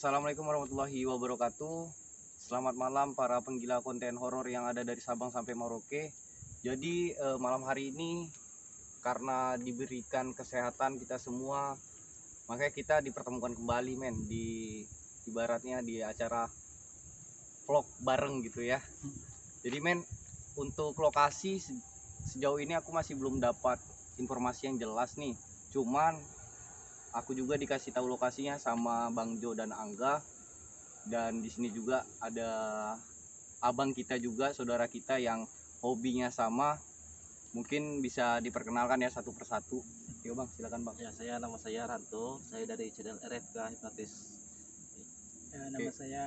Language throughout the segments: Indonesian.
Assalamualaikum warahmatullahi wabarakatuh. Selamat malam para penggila konten horor yang ada dari Sabang sampai Merauke. Jadi malam hari ini karena diberikan kesehatan kita semua, makanya kita dipertemukan kembali men di ibaratnya di acara vlog bareng gitu ya. Jadi men, untuk lokasi sejauh ini aku masih belum dapat informasi yang jelas nih. Cuman aku juga dikasih tahu lokasinya sama Bang Jo dan Angga, dan di sini juga ada abang kita juga, saudara kita yang hobinya sama. Mungkin bisa diperkenalkan ya satu persatu. Yuk Bang, silakan Bang. Ya, nama saya Ranto, saya dari channel RFK Hipnotis. Nama saya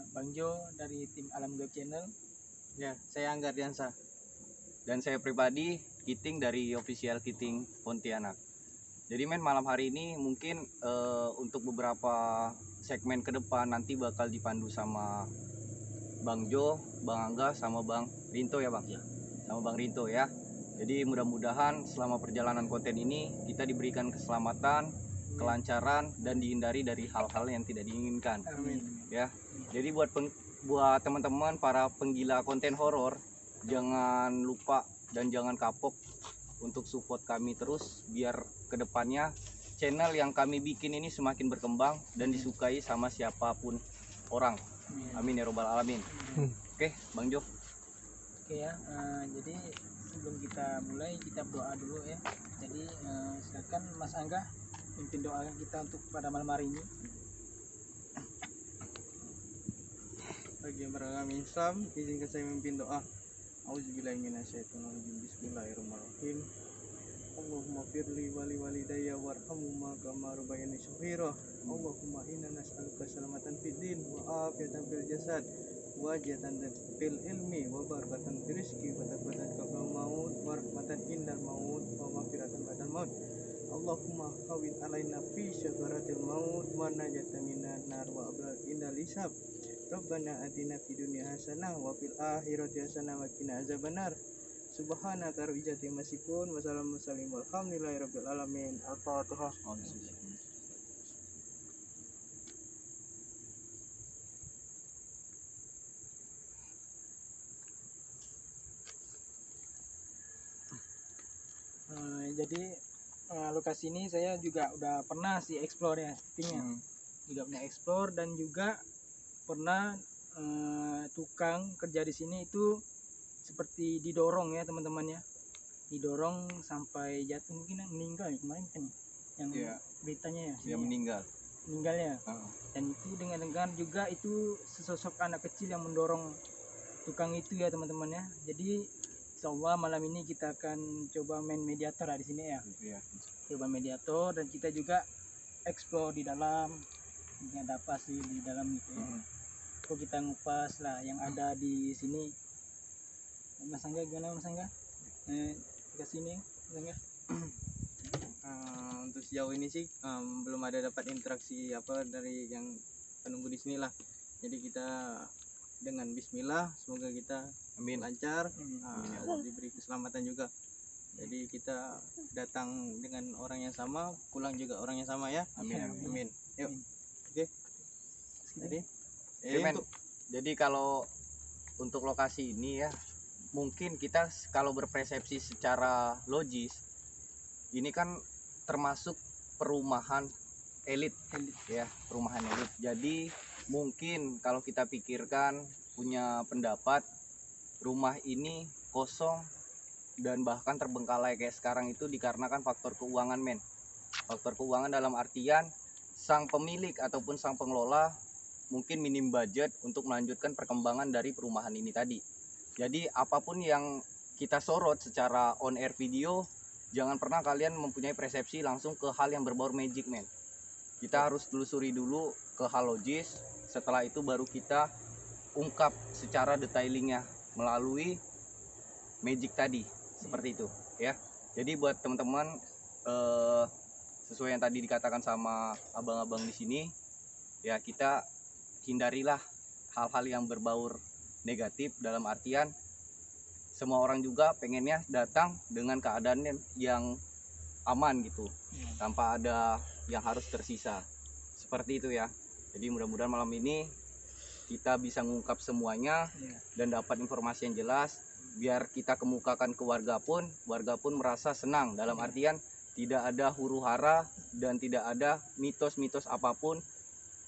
Bang Jo dari tim Alam Gaib Channel. Ya, saya Angga Diansa. Dan saya pribadi Kiting dari Official Kiting Pontianak. Jadi men, malam hari ini mungkin untuk beberapa segmen ke depan nanti bakal dipandu sama Bang Jo, Bang Angga, sama Bang Rinto ya Bang? Ya. Sama Bang Rinto ya. Jadi mudah-mudahan selama perjalanan konten ini kita diberikan keselamatan, kelancaran, dan dihindari dari hal-hal yang tidak diinginkan. Amin. Ya. Jadi buat teman-teman para penggila konten horor, jangan lupa dan jangan kapok untuk support kami terus, biar kedepannya channel yang kami bikin ini semakin berkembang dan disukai sama siapapun orang. Amin ya robbal alamin. Oke Bang Jo. Oke ya, jadi sebelum kita mulai kita berdoa dulu ya. Jadi silakan Mas Angga pimpin doa kita untuk pada malam hari ini. Bagi yang beragama Islam, izinkan saya memimpin doa. Auzubillahiminasyaitonirrajim. Bismillahirrahmanirrahim. Allahumma firli wali walidayya warhamhuma kama rabbayani shaghira. Allahumma inna nas'aluka salamatan fid din wa afiyatan fil jasad wa jatan fil ilmi wa barakatan fil rizqi wa taqwatan qabla maut wa rahmatan indal maut wa maghfiratan ba'dal maut. Allahumma hawwin alaina fi syagaratil maut wa najatan minan nar wa ablal indal hisab. Rabbana atina fid dunya hasanah wa fil akhirati hasanah wa qina azabannar. Subhanaka rabbil izzati amma yasifun wa salamun walhamdulillahi rabbil alamin. Al-Fatihah. Jadi lokasi ini saya juga udah pernah sih explore ya, sepertinya. Juga pernah explore dan juga pernah tukang kerja di sini itu seperti didorong ya teman-teman ya, didorong sampai jatuh, mungkin meninggal ya kemarin kan yang beritanya ya, Dia meninggal ya. Dan itu dengan juga itu sesosok anak kecil yang mendorong tukang itu ya teman-teman ya. Jadi insyaallah malam ini kita akan coba main mediator di sini ya. Coba mediator dan kita juga explore di dalam, ini ada apa sih di dalam gitu ya. Kok kita ngupas lah yang ada di sini. Mas Angga gimana Mas Angga? Ke sini Mas Angga. Untuk sejauh ini sih belum ada dapat interaksi apa dari yang penunggu di sini lah. Jadi kita dengan Bismillah, semoga kita lancar, diberi keselamatan juga. Jadi kita datang dengan orang yang sama, pulang juga orang yang sama ya. Amin. Yuk. Oke. Jadi kalau untuk lokasi ini ya, mungkin kita kalau berpersepsi secara logis, ini kan termasuk perumahan elit ya, perumahan elit. Jadi mungkin kalau kita pikirkan, punya pendapat, rumah ini kosong dan bahkan terbengkalai kayak sekarang itu dikarenakan faktor keuangan men. Faktor keuangan dalam artian sang pemilik ataupun sang pengelola mungkin minim budget untuk melanjutkan perkembangan dari perumahan ini tadi. Jadi apapun yang kita sorot secara on air video, jangan pernah kalian mempunyai persepsi langsung ke hal yang berbau magic men. Kita harus telusuri dulu ke hal logis, setelah itu baru kita ungkap secara detailingnya melalui magic tadi, seperti itu ya. Jadi buat teman-teman, sesuai yang tadi dikatakan sama abang-abang di sini ya, kita hindarilah hal-hal yang berbaur negatif, dalam artian semua orang juga pengennya datang dengan keadaan yang aman gitu, tanpa ada yang harus tersisa, seperti itu ya. Jadi mudah-mudahan malam ini kita bisa ngungkap semuanya Iya. dan dapat informasi yang jelas, biar kita kemukakan ke warga pun merasa senang, dalam artian tidak ada huru hara dan tidak ada mitos-mitos apapun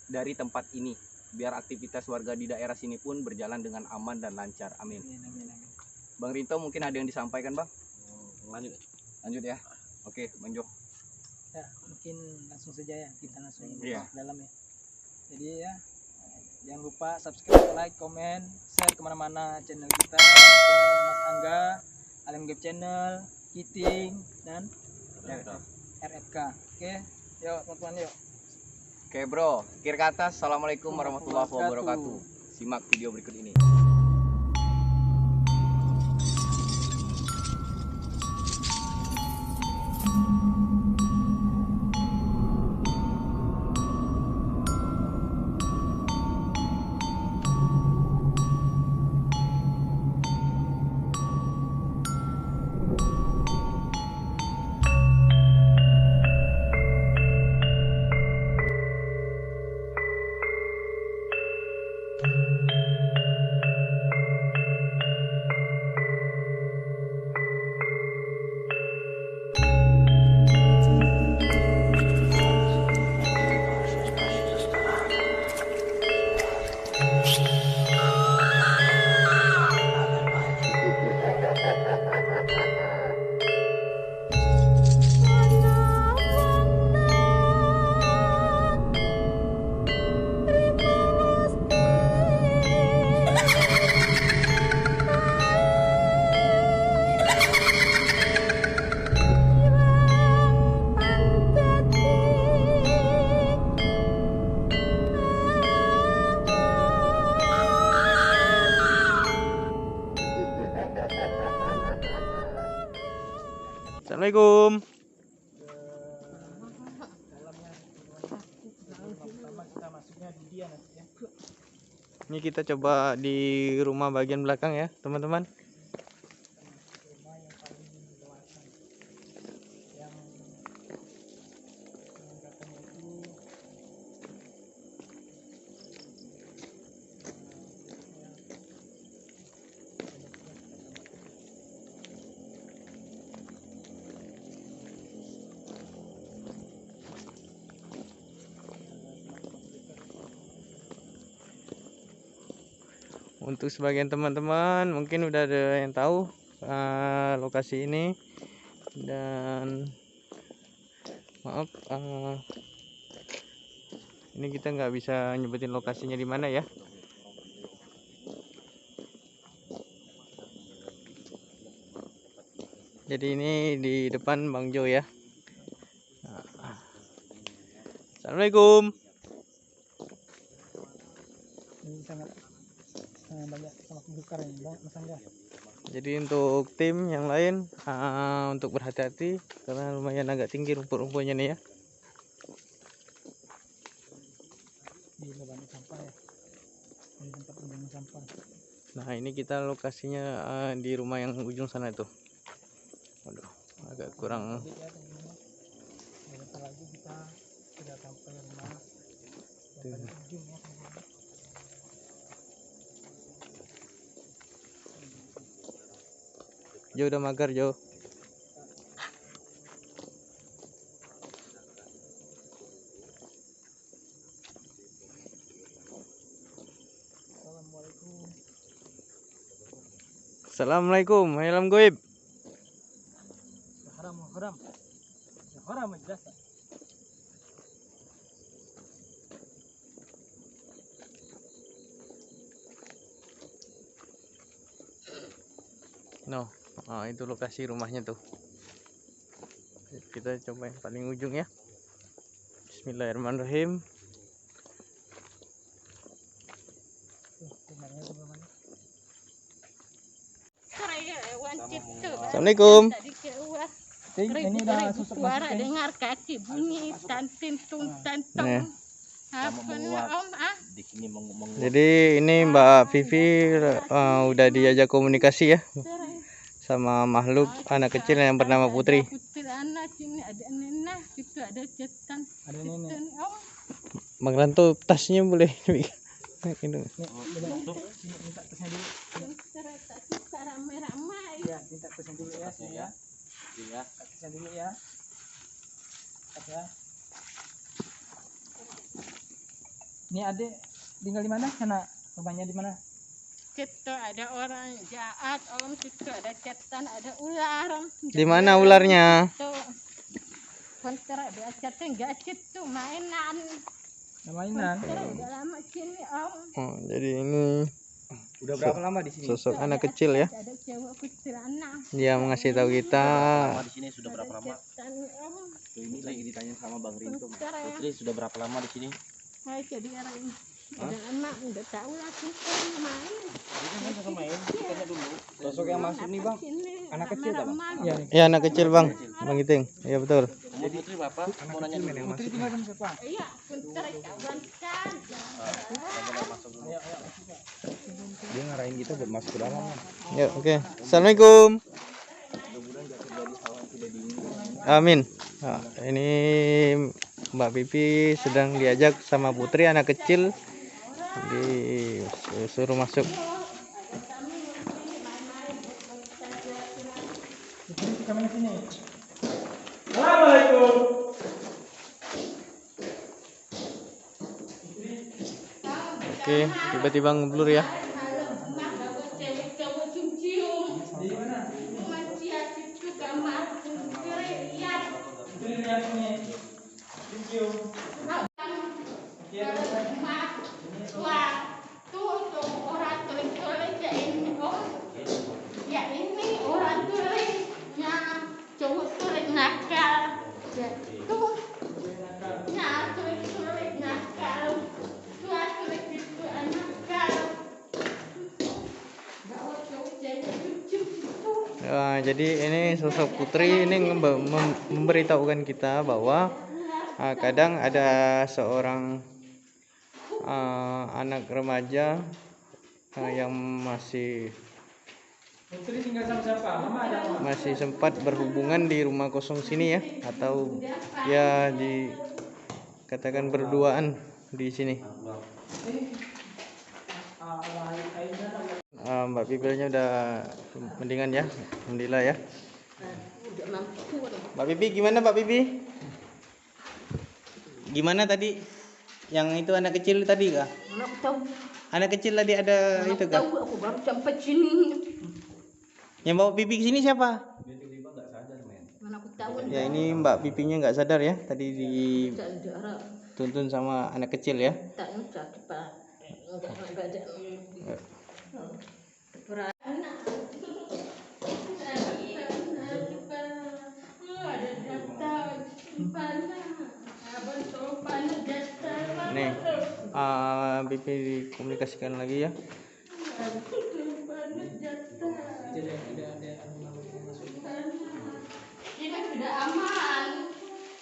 dari tempat ini, biar aktivitas warga di daerah sini pun berjalan dengan aman dan lancar. Amin. Amin. Bang Rinto mungkin ada yang disampaikan, Bang? Lanjut. Lanjut ya. Oke, Bang Jo. Ya, mungkin langsung saja ya, kita langsung Iya. ke dalam ya. Jadi ya, jangan lupa subscribe, like, komen, share kemana-mana channel kita, channel Mas Angga, Alam Game Channel, Kiting, dan RFK. Oke, yuk teman-teman yuk. Oke, Bro. Akhir kata, assalamualaikum warahmatullahi wabarakatuh. Simak video berikut ini. Assalamualaikum. Dalamnya pertama kita masuknya di dia nanti ya. Ini kita coba di rumah bagian belakang ya, teman-teman. Rumah yang paling luasan, yang katanya itu Untuk sebagian teman-teman mungkin udah ada yang tahu lokasi ini, dan maaf ini kita nggak bisa nyebutin lokasinya di mana ya. Jadi ini di depan Bang Jo ya. Assalamualaikum. ini sangat banyak sama kebukaran ya Mas Angga. Jadi untuk tim yang lain untuk berhati-hati karena lumayan agak tinggi rumput-rumputnya nih ya. Di banyak sampah ya, di tempat pembuangan sampah. Nah ini kita lokasinya di rumah yang ujung sana tuh. Waduh, agak kurang. Jadi ya teman-teman, bentar lagi kita sudah sampai rumah yang paling ujung ya teman-teman. Jo udah magar Jo. Assalamualaikum. Assalamualaikum, alam goib. Haram haram. Ya haram jelas. No, itu lokasi rumahnya tuh. Kita coba yang paling ujung ya. Bismillahirrahmanirrahim. Rumahnya teman-teman. Assalamualaikum. Ini udah susuk suara masuk ya. dengar kaki bunyi tantin tung tantong. Nah. Apa nih om ah? Di sini menguap. Jadi ini Mbak Vivi udah diajak komunikasi ya sama makhluk anak kecil yang bernama Putri. Putri anak sini ada nenek, itu ada cetan. Ada nenek. Cetan om. Bang Ranto tasnya boleh ini. Minta tasnya dulu. Tak suka ramai-ramai. Ya, minta tasnya dulu ya, sini ya. Iya. Tasnya dulu ya. Tas ya. Ini adik tinggal di mana? Sana rumahnya di mana? Situ ada orang jahat, om. Situ ada setan, ada ular. Di mana ularnya? Tuh. Kontrak biasa tinggal situ mainan. Mainan. Kontrak udah lama sini, om. Oh, jadi ini Udah berapa lama di sini? sosok anak kecil ya. Ada cewek kuntilanak. Dia mengasih tahu kita Lama di sini sudah berapa lama? Setan, om. Tuh, ini lagi ditanya sama Bang Rinto. Kontrak ya. Putri sudah berapa lama di sini? Hai, jadi orang ini. Udah lama, udah tahu lah kita main. Sosok yang masuk nih Bang, anak kecil tak, Bang? Ya, ya anak kecil Bang, Bang Giting. Ya betul. Umur Putri berapa? Mau nanya dulu. Putri tinggal sama siapa? Iya, kontrak kawan kan. Dia ngarahin kita buat masuk ke dalam. Ya, oke. Assalamualaikum. Amin. Nah, ini Mbak Pipi sedang diajak sama Putri anak kecil disuruh masuk. Putri kami sini. Assalamualaikum. Oke, tiba-tiba ngeblur ya. Di mana? Putri lihat sini. Video. Jadi ini sosok Putri ini memberitahukan kita bahwa kadang ada seorang anak remaja yang Putri tinggal sama siapa? Mama ada mama. masih sempat berhubungan di rumah kosong sini ya, atau ya dikatakan berduaan di sini. Mbak Pipinya udah mendingan ya, alhamdulillah ya. Mbak Pipi gimana Mbak Pipi? Gimana tadi? Yang itu anak kecil tadi kah? Mana aku tahu, Anak kecil tadi ada mana itu aku kah? tahu, aku baru sampai sini. Yang bawa Pipi ke sini siapa? Mana aku tahu. Ya ini Mbak Pipinya nggak sadar ya, tadi Tak ada, dituntun sama anak kecil ya. tak sakit pak. Enggak ada. Nih, Pipi dikomunikasikan lagi ya. Ini sudah aman.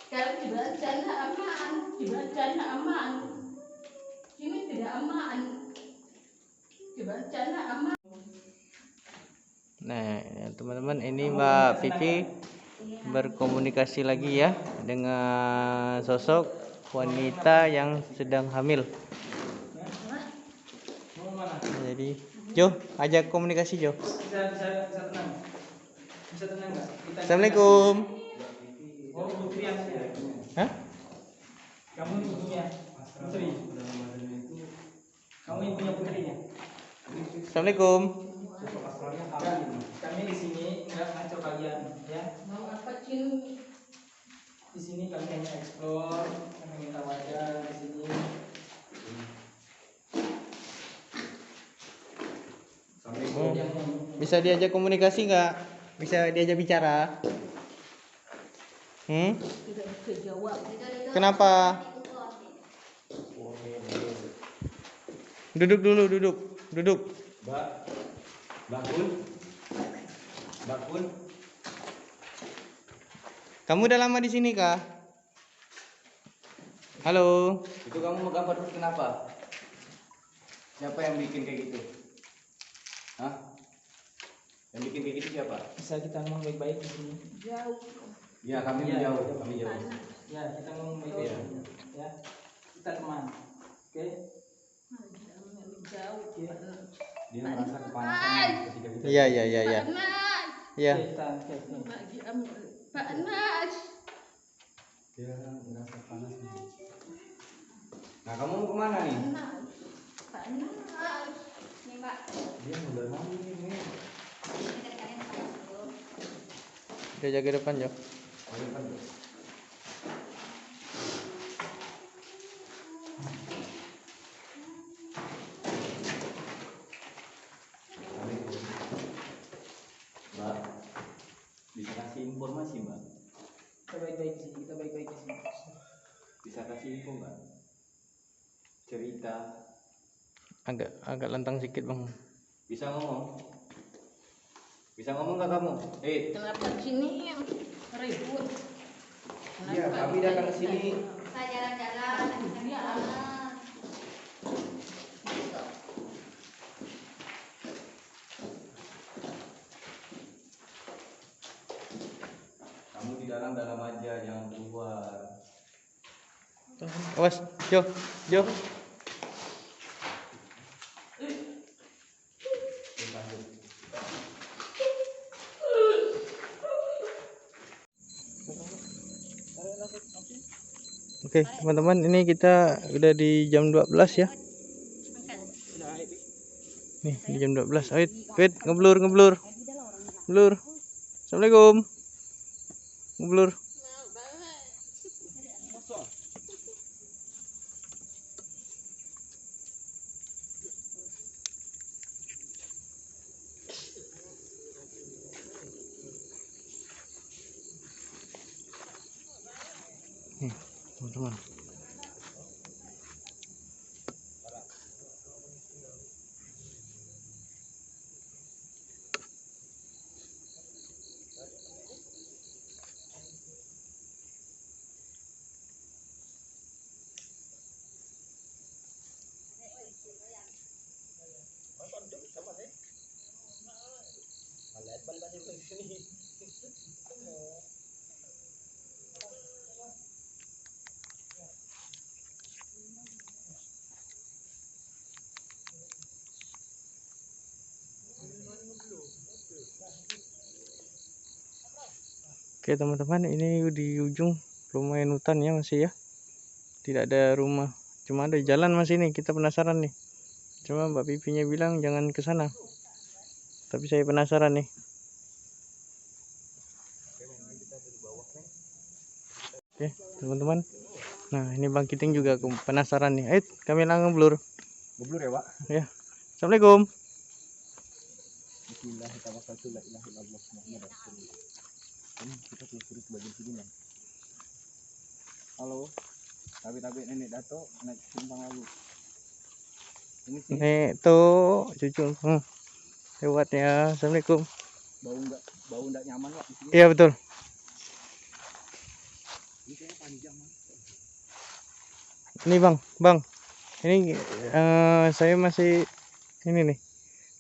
Kalau tidak sana aman, tidak sana aman. Ini tidak aman. Tidak sana aman. Nah, ya, teman-teman, ini Mbak Pipi berkomunikasi lagi ya dengan sosok wanita yang sedang hamil. Jadi, Jo, ajak komunikasi Jo. Bisa tenang. Bisa tenang nggak? Kita Assalamualaikum. Oh, Putri yang ini. Hah? Kamu ibunya Putri. Kamu ibunya Putrinya. Assalamualaikum. Enggak, kami di sini nggak ngancur kalian, ya. Mau apa Cin? Di sini kami hanya explore, kami minta wajar di sini. Oh, bisa diajak komunikasi nggak? Bisa diajak bicara? Tidak bisa jawab. Kenapa? Duduk dulu, duduk. Bakun. Kamu udah lama di sini kah? Halo. Itu kamu menggambar terus kenapa? Siapa yang bikin kayak gitu? Hah? Yang bikin kayak gitu siapa? Bisa kita ngomong baik-baik di sini. Jauh. Ya kami Iya. jauh, kami jauh. Ya, kita ngomong baik-baik. Ya. kita teman. Oke. Jauh. Dia merasa kepanasan ketika kita. Pak Anas. Iya. Oke. Pak Anas. Dia merasa panas. Nah, kamu mau kemana nih? Pak Anas. Nih, Pak. Dia udah mandi nih. Dia jaga depan, Jo. Mbak, bisa kasih informasi, Mbak? Kita baik-baik di sini. Kita baik-baik di sini. Bisa kasih info, Mbak? Cerita. Agak lantang sedikit, Bang. Bisa ngomong? Bisa ngomong nggak kamu? Kenapa di sini ribut? Iya, kami datang ke sini. Saya jalan-jalan. Iya. Kamu di dalam aja, jangan keluar. Awas, Jo. Oke, teman-teman, ini kita udah di jam 12 ya. Nih, di jam 12. Wait, ngeblur. Assalamualaikum. Ngeblur. Nih, teman-teman. Oke teman-teman, ini di ujung lumayan hutan ya masih ya. Tidak ada rumah, cuma ada jalan masih nih. Kita penasaran nih. Cuma Mbak Pipinya bilang jangan ke sana. Tapi saya penasaran nih. Oke teman-teman. Nah ini Bang Kiting juga penasaran nih. Kami langsung ngeblur ya, Pak? ya. Assalamualaikum. Bismillahirrahmanirrahim. Ini kita telusuri ke bagian sini, Bang. Halo. Tapi nenek Dato naik simpang lalu. Ini sih Nih tuh cucu lewatnya. Assalamualaikum. bau enggak nyaman, Pak, di sini. Iya betul. Ini kayaknya panjang, Bang. Ini bang. Ini saya masih ini nih.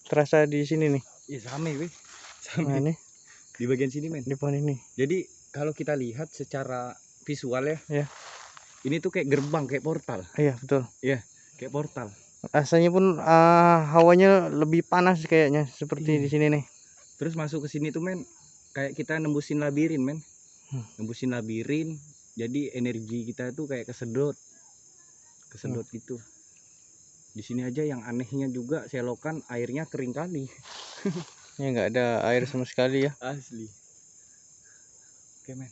Terasa di sini nih. Iya, rame, weh. Nah, ini Di bagian sini, men. di pohon ini. Jadi kalau kita lihat secara visual ya, Iya. ini tuh kayak gerbang, kayak portal. Iya betul. Kayak portal. Rasanya pun hawanya lebih panas kayaknya seperti di sini nih. Terus masuk ke sini tuh, men, kayak kita nembusin labirin, men. Nembusin labirin. Jadi energi kita tuh kayak kesedot gitu. Di sini aja yang anehnya juga selokan airnya kering kali. Ya nggak ada air sama sekali ya. Asli. Oke, men.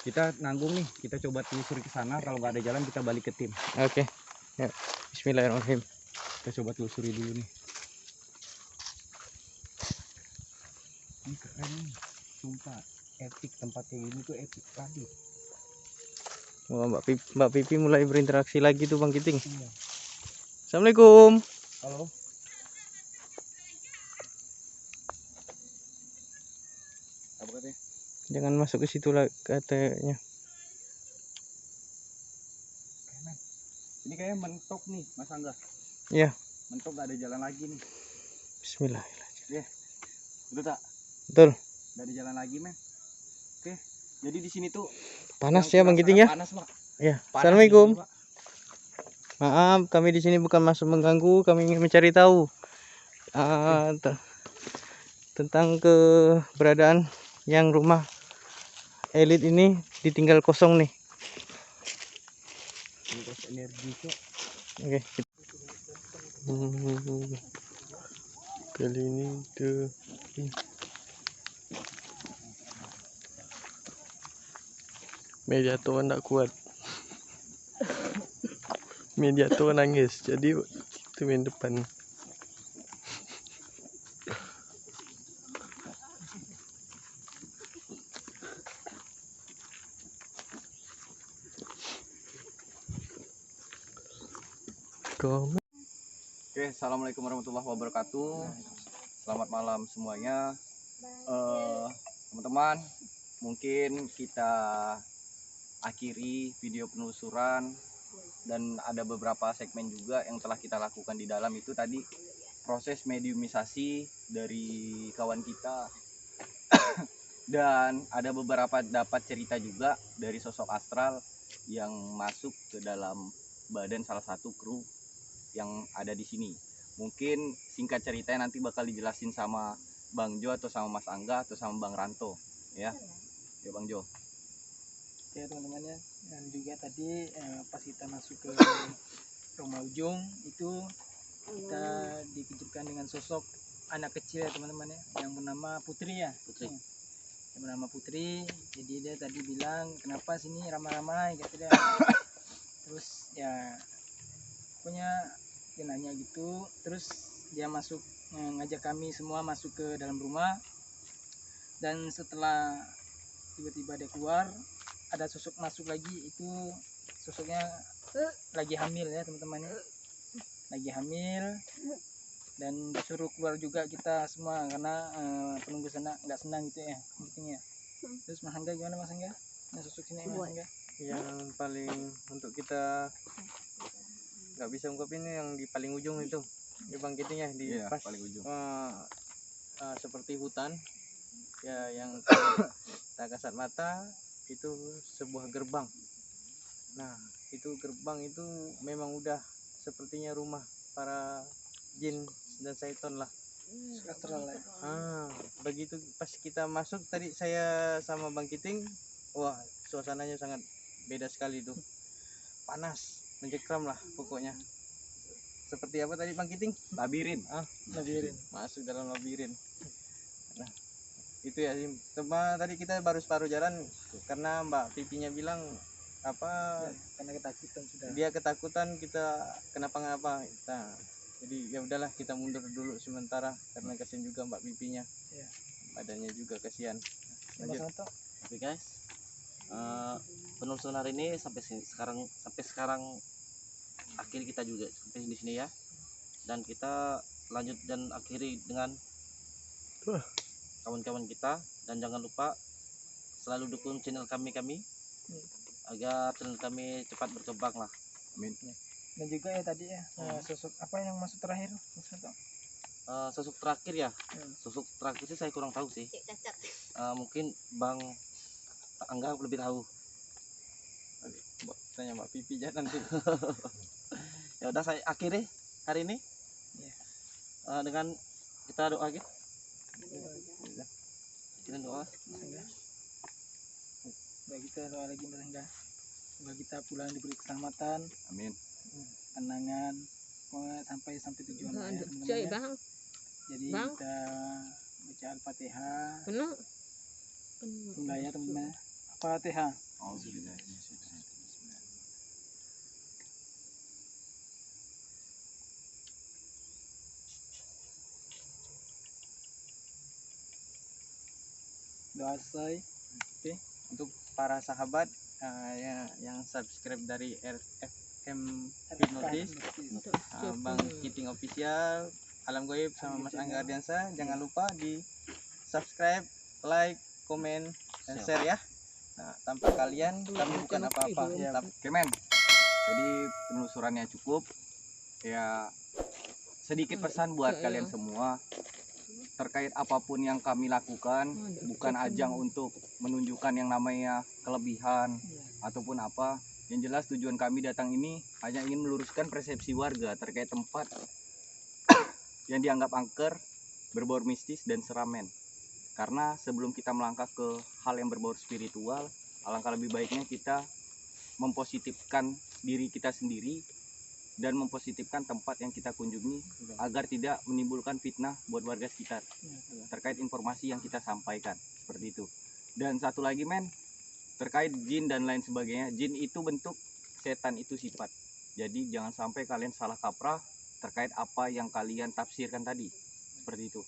Kita nanggung nih. Kita coba telusuri ke sana. Kalau nggak ada jalan kita balik ke tim. Oke. Ya. Bismillahirrahmanirrahim. Kita coba telusuri dulu nih. Ini keren nih. Sumpah, epic, tempat kayak gini tuh epic kali. Wah, Mbak Pipi mulai berinteraksi lagi tuh Bang Kiting. Iya. Assalamualaikum. Halo. Apa katanya? Jangan masuk ke situ lah katanya. Ini kayaknya mentok nih, Mas Angga. Iya. Mentok, gak ada jalan lagi nih. Bismillahirrahmanirrahim. Betul tak? Betul. Gak ada jalan lagi, men. Oke. Jadi di sini tuh Panas yang ya Bang kurasa Kiting ya. Panas, Pak. Iya. Panas Assalamualaikum. di sini, Pak. Maaf, kami di sini bukan masuk mengganggu, kami ingin mencari tahu tentang keberadaan yang rumah elit ini ditinggal kosong nih. Energi kok. Oke. Kali ini media tua tidak kuat. Media tua nangis, jadi itu main depan. Oke, assalamualaikum warahmatullahi wabarakatuh. Selamat malam semuanya. Teman-teman, mungkin kita akhiri video penelusuran, dan ada beberapa segmen juga yang telah kita lakukan di dalam itu tadi proses mediumisasi dari kawan kita. Dan ada beberapa dapat cerita juga dari sosok astral yang masuk ke dalam badan salah satu kru yang ada di sini. Mungkin singkat ceritanya nanti bakal dijelasin sama Bang Jo atau sama Mas Angga atau sama Bang Ranto ya. Ya Bang Jo. Ya teman-teman ya, dan juga tadi pas kita masuk ke rumah ujung itu kita dikejutkan dengan sosok anak kecil ya teman-teman ya, yang bernama Putri ya. Putri. Yang bernama Putri. Jadi dia tadi bilang kenapa sini ramai-ramai gitu dia. Terus ya pokoknya dia nanya gitu, terus dia masuk ngajak kami semua masuk ke dalam rumah. Dan setelah tiba-tiba dia keluar, ada sosok masuk lagi, itu sosoknya lagi hamil ya teman-teman ya, lagi hamil, dan disuruh keluar juga kita semua karena penunggu sana nggak senang gitu ya meetingnya. Terus Mas Angga gimana Mas Angga? Yang sosok sini Mas Angga? Yang paling untuk kita nggak bisa ungkapin yang di paling ujung itu, dibangkitin ya di pas paling ujung. Seperti hutan ya, yang tak kasat mata itu sebuah gerbang. Nah itu gerbang itu memang udah sepertinya rumah para jin dan syaitan lah. Astral ya. Begitu pas kita masuk tadi saya sama Bang Kiting, wah suasananya sangat beda sekali tuh, panas mencekram lah pokoknya. Seperti apa tadi Bang Kiting? Labirin. Labirin. Masuk dalam labirin. Nah itu ya tadi kita baru separuh jalan karena Mbak Pipinya bilang apa Ya, karena ketakutan sudah. dia ketakutan kita kenapa-ngapa. Nah jadi ya udahlah kita mundur dulu sementara karena kasihan juga Mbak Pipinya. Ya. Badannya juga kasihan. Mas Anto? Oke guys, penelusuran hari ini sampai sekarang akhir kita juga sampai di sini ya, dan kita lanjut dan akhiri dengan kawan-kawan kita, dan jangan lupa selalu dukung channel kami agar channel kami cepat berkembang lah. Amin. Dan juga ya tadi ya sosok apa yang masuk terakhir Mas Anto? Sosok terakhir ya, sosok terakhir sih saya kurang tahu sih. Mungkin Bang Angga lebih tahu. Tanya Mbak Pipi aja nanti. Ya udah saya akhiri hari ini dengan kita doa gitu. Kita doa. Baik, kita doa lagi Mas Angga. Semoga kita pulang diberi keselamatan, Amin. tenangan, sampai tujuan ya, teman-teman ya. Jadi kita baca Al-Fatihah. Mulai ya teman-teman. Al-Fatihah. Doa selesai. Oke. Untuk para sahabat yang subscribe dari RFM Hipnotis, Bang Kiting Official, Alam Goib sama Mas Angga Ardiansa, jangan lupa di subscribe, like, komen, dan share ya. Nah, tanpa kalian kami bukan apa-apa. Oke men, jadi penelusurannya cukup ya. Sedikit pesan buat kalian semua, terkait apapun yang kami lakukan bukan ajang untuk menunjukkan yang namanya kelebihan ataupun apa. Yang jelas tujuan kami datang ini hanya ingin meluruskan persepsi warga terkait tempat yang dianggap angker, berbau mistis dan seram men. Karena sebelum kita melangkah ke hal yang berbau spiritual, alangkah lebih baiknya kita mempositifkan diri kita sendiri dan mempositifkan tempat yang kita kunjungi agar tidak menimbulkan fitnah buat warga sekitar terkait informasi yang kita sampaikan, seperti itu. Dan satu lagi men, terkait jin dan lain sebagainya, jin itu bentuk, setan itu sifat. Jadi jangan sampai kalian salah kaprah terkait apa yang kalian tafsirkan tadi, seperti itu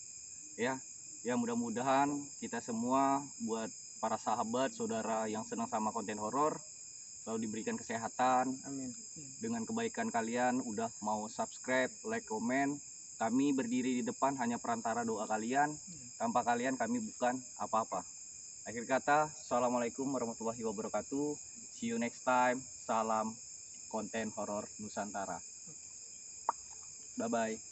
ya. Ya mudah-mudahan kita semua, buat para sahabat saudara yang senang sama konten horor, selalu diberikan kesehatan. Amin. Dengan kebaikan kalian udah mau subscribe, like, komen. Kami berdiri di depan hanya perantara doa kalian. Tanpa kalian kami bukan apa-apa. Akhir kata, assalamualaikum warahmatullahi wabarakatuh. See you next time. Salam konten horor Nusantara. Bye bye.